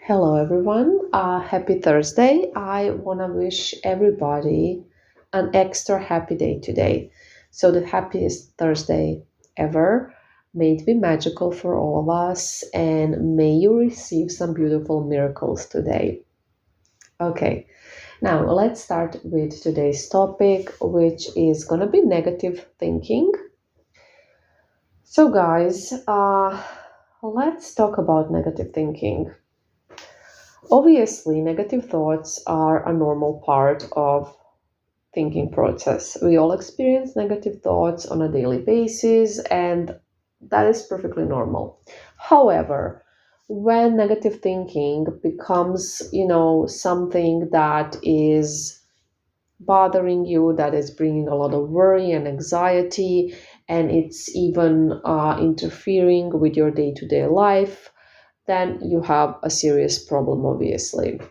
Hello, everyone. Happy Thursday. I want to wish everybody an extra happy day today. So, the happiest Thursday ever. May it be magical for all of us, and may you receive some beautiful miracles today. Okay, now let's start with today's topic, which is going to be negative thinking. So, guys, let's talk about negative thinking. Obviously, negative thoughts are a normal part of thinking process. We all experience negative thoughts on a daily basis and that is perfectly normal. However, when negative thinking becomes, something that is bothering you, that is bringing a lot of worry and anxiety, and it's even interfering with your day to day life, then you have a serious problem, obviously.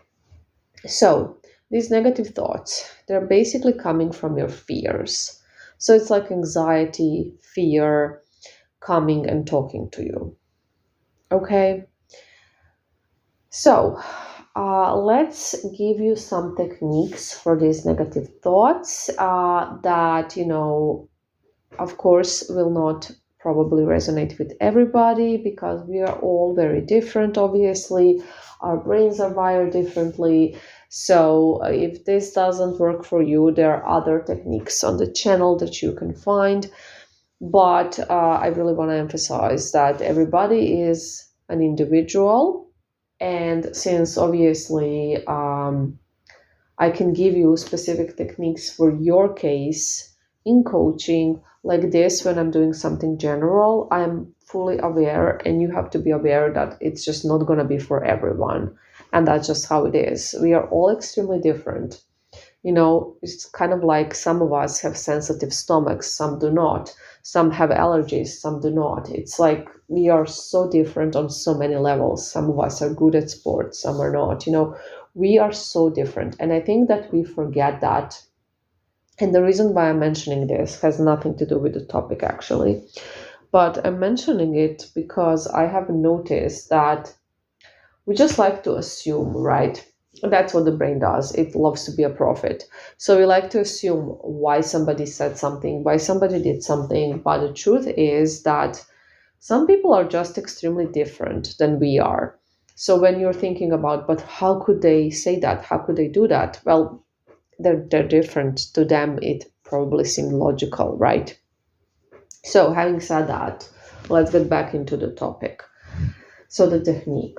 So, these negative thoughts, they're basically coming from your fears. So, it's like anxiety, fear coming and talking to you. Okay? So, let's give you some techniques for these negative thoughts that, of course, will not probably resonate with everybody because we are all very different, obviously. Our brains are wired differently. So, if this doesn't work for you, there are other techniques on the channel that you can find. But I really want to emphasize that everybody is an individual. And since obviously I can give you specific techniques for your case in coaching like this when I'm doing something general. I'm fully aware, and you have to be aware that it's just not going to be for everyone. And that's just how it is. We are all extremely different. It's kind of like some of us have sensitive stomachs, some do not. Some have allergies, some do not. It's like we are so different on so many levels. Some of us are good at sports, some are not. We are so different. And I think that we forget that. And the reason why I'm mentioning this has nothing to do with the topic, actually. But I'm mentioning it because I have noticed that we just like to assume, right? That's what the brain does. It loves to be a prophet. So we like to assume why somebody said something, why somebody did something. But the truth is that some people are just extremely different than we are. So when you're thinking about, but how could they say that? How could they do that? Well, they're different. To them, it probably seemed logical, right? So having said that, let's get back into the topic. So the technique.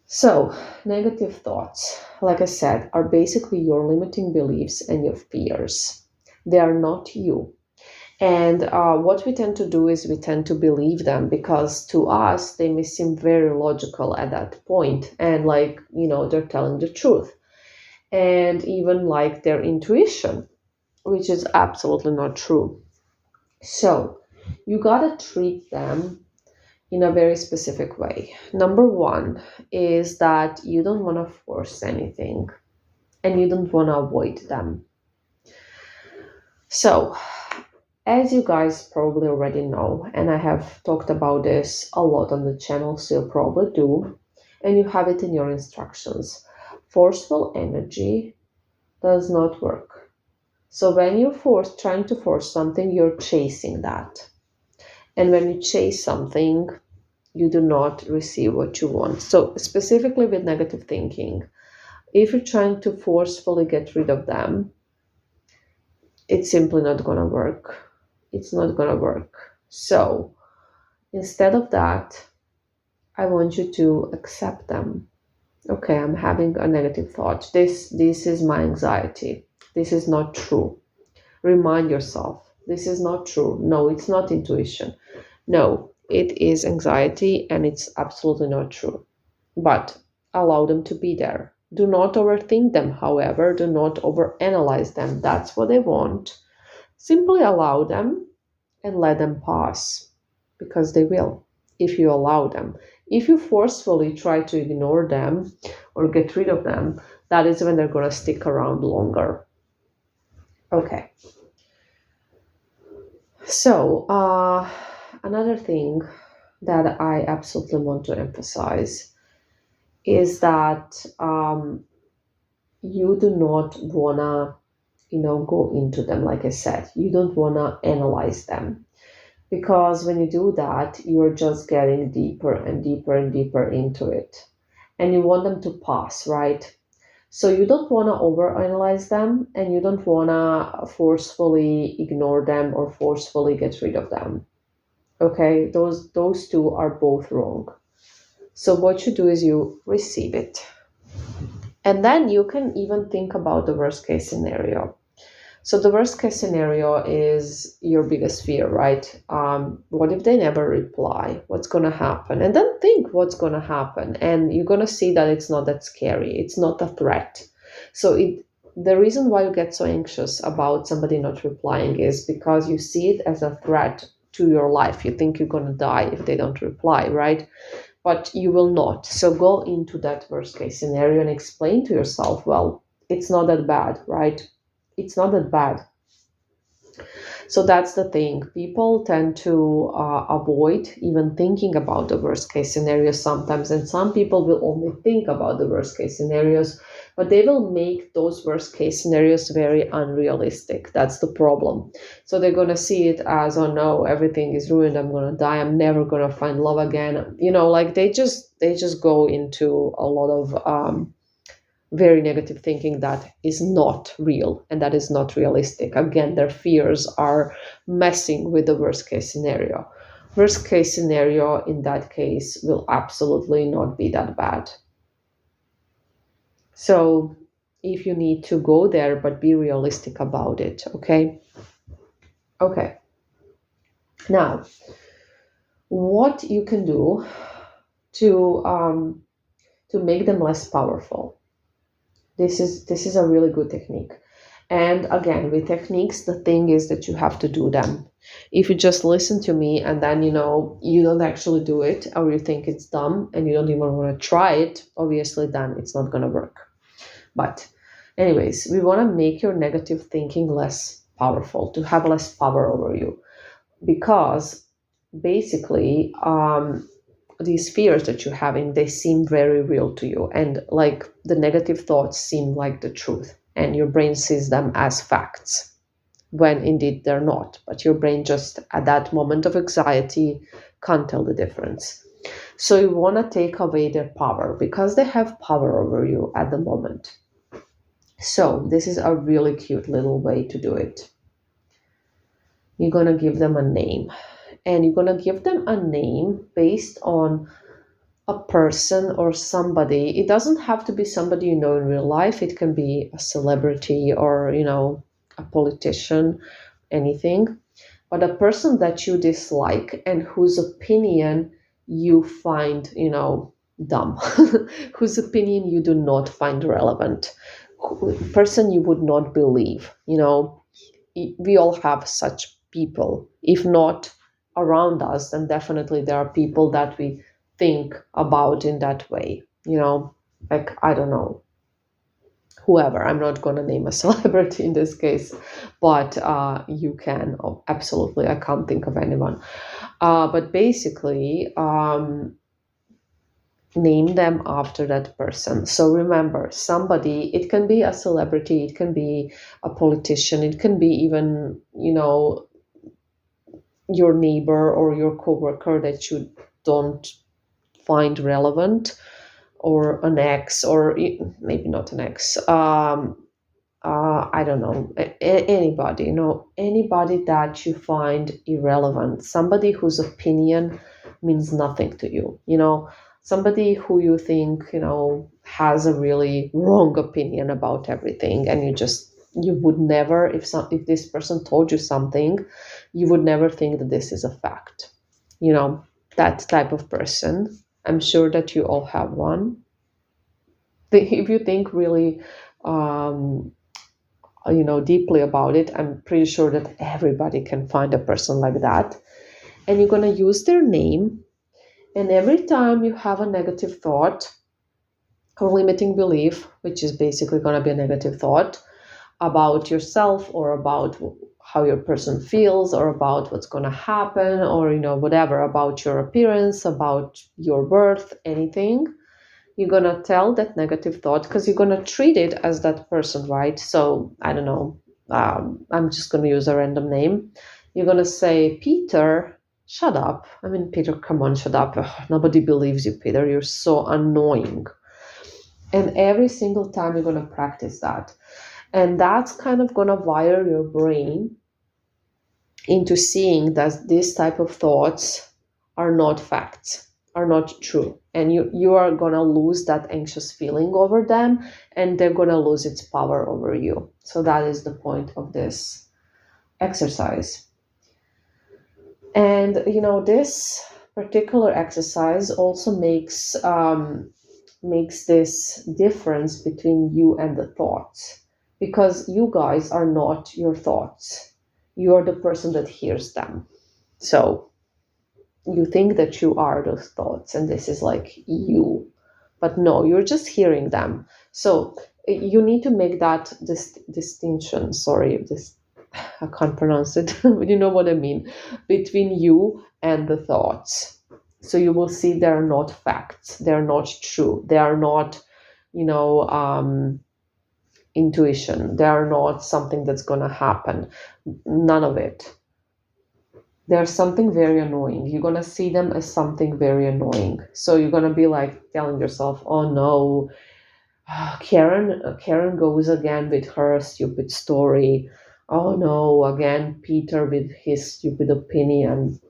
So, negative thoughts, like I said, are basically your limiting beliefs and your fears. They are not you. And what we tend to do is we tend to believe them because to us, they may seem very logical at that point. And like, they're telling the truth. And even like their intuition, which is absolutely not true. So, you gotta treat them in a very specific way. Number one is that you don't want to force anything and you don't want to avoid them. So, as you guys probably already know, and I have talked about this a lot on the channel, so you probably do, and you have it in your instructions. Forceful energy does not work. So, when you're trying to force something, you're chasing that. And when you chase something, you do not receive what you want. So, specifically with negative thinking, if you're trying to forcefully get rid of them, it's simply not going to work. It's not going to work. So, instead of that, I want you to accept them. Okay, I'm having a negative thought. This is my anxiety. This is not true. Remind yourself, this is not true. No, it's not intuition. No, it is anxiety and it's absolutely not true. But allow them to be there. Do not overthink them, however, do not overanalyze them. That's what they want. Simply allow them and let them pass because they will if you allow them. If you forcefully try to ignore them or get rid of them, that is when they're going to stick around longer. Okay. So, another thing that I absolutely want to emphasize is that you do not wanna, go into them. Like I said, you don't wanna analyze them, because when you do that, you're just getting deeper and deeper and deeper into it, and you want them to pass, right? So you don't want to overanalyze them, and you don't want to forcefully ignore them or forcefully get rid of them. Okay, those two are both wrong. So what you do is you receive it. And then you can even think about the worst case scenario. So the worst case scenario is your biggest fear, right? What if they never reply? What's going to happen? And then think what's going to happen. And you're going to see that it's not that scary. It's not a threat. So the reason why you get so anxious about somebody not replying is because you see it as a threat to your life. You think you're going to die if they don't reply, right? But you will not. So go into that worst case scenario and explain to yourself, well, it's not that bad, right? It's not that bad. So that's the thing. People tend to avoid even thinking about the worst case scenarios sometimes, and some people will only think about the worst case scenarios, but they will make those worst case scenarios very unrealistic. That's the problem. So they're going to see it as, oh no, everything is ruined. I'm going to die. I'm never going to find love again. Like they just go into a lot of very negative thinking that is not real and that is not realistic. Again, their fears are messing with the worst case scenario. Worst case scenario in that case will absolutely not be that bad. So if you need to go there, but be realistic about it, okay? Okay. Now, what you can do to make them less powerful. This is a really good technique. And again, with techniques, the thing is that you have to do them. If you just listen to me and then you don't actually do it, or you think it's dumb and you don't even want to try it, obviously then it's not going to work. But anyways, we want to make your negative thinking less powerful, to have less power over you, because basically these fears that you're having, they seem very real to you, and like the negative thoughts seem like the truth, and your brain sees them as facts when indeed they're not, but your brain just at that moment of anxiety can't tell the difference. So you want to take away their power, because they have power over you at the moment. So this is a really cute little way to do it. You're going to give them a name, and you're going to give them a name based on a person or somebody. It doesn't have to be somebody you know in real life. It can be a celebrity or, a politician, anything. But a person that you dislike and whose opinion you find, dumb, whose opinion you do not find relevant, person you would not believe. We all have such people. If not around us, then definitely there are people that we think about in that way. Like, I don't know, whoever. I'm not going to name a celebrity in this case, but you can. Oh, absolutely, I can't think of anyone. But basically, name them after that person. So remember, somebody, it can be a celebrity, it can be a politician, it can be even, your neighbor or your coworker that you don't find relevant, or an ex, or maybe not an ex. I don't know, anybody, anybody that you find irrelevant, somebody whose opinion means nothing to you, somebody who you think, has a really wrong opinion about everything, and you would never, if this person told you something, you would never think that this is a fact. That type of person. I'm sure that you all have one. If you think really deeply about it, I'm pretty sure that everybody can find a person like that. And you're going to use their name, and every time you have a negative thought or limiting belief, which is basically going to be a negative thought about yourself, or about how your person feels, or about what's going to happen, or whatever, about your appearance, about your birth, anything, you're gonna tell that negative thought because you're gonna treat it as that person, right? So I don't know. I'm just gonna use a random name. You're gonna say, Peter, shut up. I mean, Peter, come on, shut up. Ugh, nobody believes you, Peter. You're so annoying. And every single time you're gonna practice that. And that's kind of gonna wire your brain into seeing that this type of thoughts are not facts, are not true, and you are going to lose that anxious feeling over them, and they're going to lose its power over you. So that is the point of this exercise. And this particular exercise also makes this difference between you and the thoughts, because you guys are not your thoughts. You're the person that hears them. So you think that you are those thoughts and this is like you, but no, you're just hearing them. So you need to make that distinction. Sorry, this I can't pronounce it, but you know what I mean, between you and the thoughts. So you will see they're not facts, they're not true, they are not, intuition, they are not something that's going to happen. None of it. There's something very annoying. You're going to see them as something very annoying. So you're going to be like telling yourself, oh no, Karen goes again with her stupid story. Oh no, again, Peter with his stupid opinion.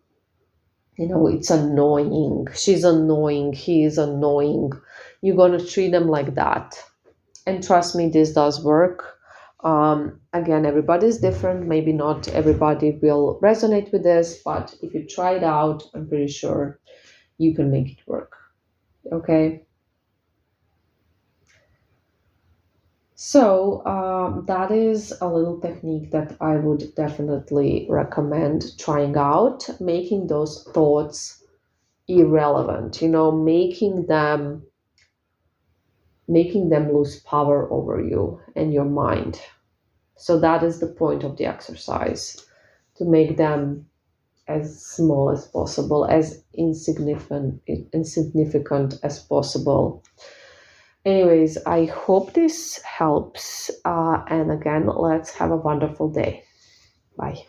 It's annoying. She's annoying. He is annoying. You're going to treat them like that. And trust me, this does work. Again, everybody's different. Maybe not everybody will resonate with this, but if you try it out, I'm pretty sure you can make it work. Okay. So that is a little technique that I would definitely recommend trying out, making those thoughts irrelevant, making them lose power over you and your mind. So that is the point of the exercise, to make them as small as possible, as insignificant as possible. Anyways, I hope this helps. And again, let's have a wonderful day. Bye.